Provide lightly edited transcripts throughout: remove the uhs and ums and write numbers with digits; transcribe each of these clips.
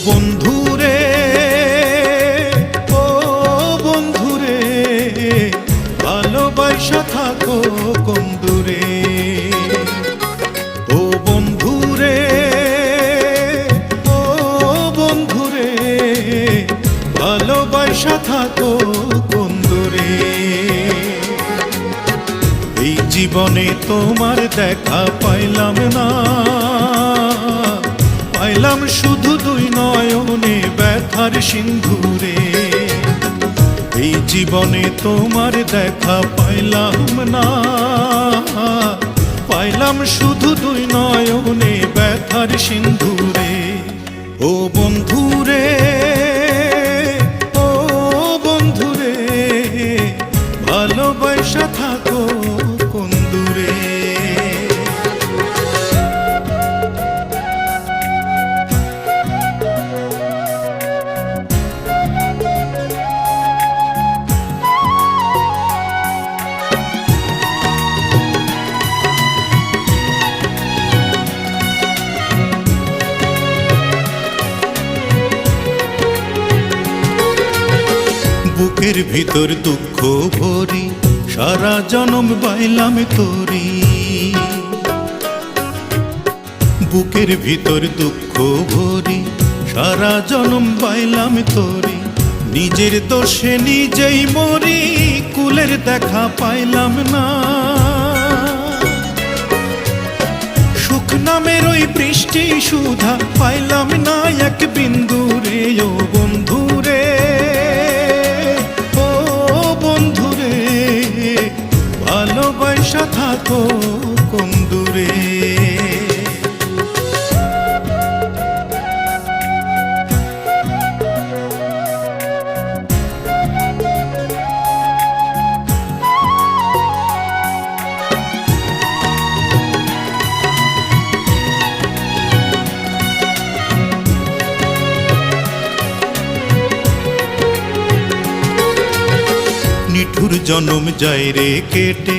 বন্ধুরে, ও বন্ধুরে, ভালোবাসা থাকো কোন দূরে। ও বন্ধুরে, ও বন্ধুরে, ভালোবাসা থাকো কোন দূরে। এই জীবনে তোমার দেখা পাইলাম না, পাইলাম শুধু দুই নয়নে ব্যথার সিন্ধুরে। এই জীবনে তোমার দেখা পাইলাম না, পাইলাম শুধু দুই নয়নে ব্যথার সিন্ধুরে। ও বন্ধুরে, ও বন্ধুরে, ভালোবাসা থাকো কোন দূরে। বুকের ভিতর দুঃখ ভরি সারা জনম বাইলাম তোরি। বুকের ভিতর দুঃখ ভরি সারা জনম বাইলাম তোরি। নিজের দোষে নিজেই মরি, কুলের দেখা পাইলাম না। সুখ নামের ওই বৃষ্টি সুধা পাইলাম না এক বিন্দুরে। ও বন্ধুরে, ভালোবাসা থাকো কোন দূরে। নিঠুর জনম যায় রে কেটে,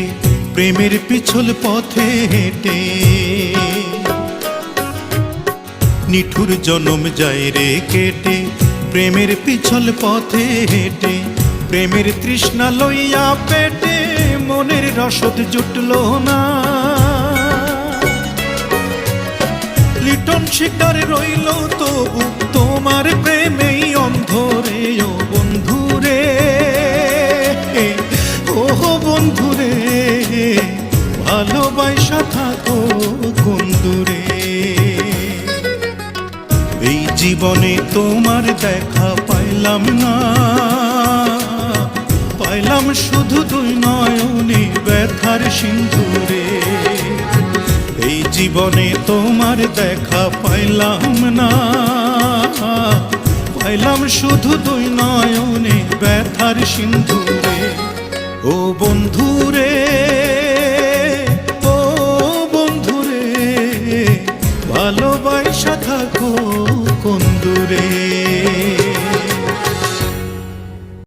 প্রেমের পিছল পথে হেঁটে। নিঠুর জনম যায় রে কেটে, প্রেমের পিছল পথে হেঁটে। প্রেমের তৃষ্ণা লইয়া পেটে, মনের রসদ জুটল না। লিটন শিকার রইল তবু তোমার প্রেমেই অন্ধরে। ও বন্ধুরে, ও বন্ধুরে, ভালোবাসা থাকো কোন দূরে। এই জীবনে তোমার দেখা পাইলাম না, পাইলাম শুধু দুই নয়নে ব্যথার সিন্ধুরে। এই জীবনে তোমার দেখা পাইলাম না, পাইলাম শুধু দুই নয়নে ব্যথার সিন্ধুরে। ও বন্ধুরে, ও বন্ধুরে, ভালোবাসা থাকো কোন দূরে।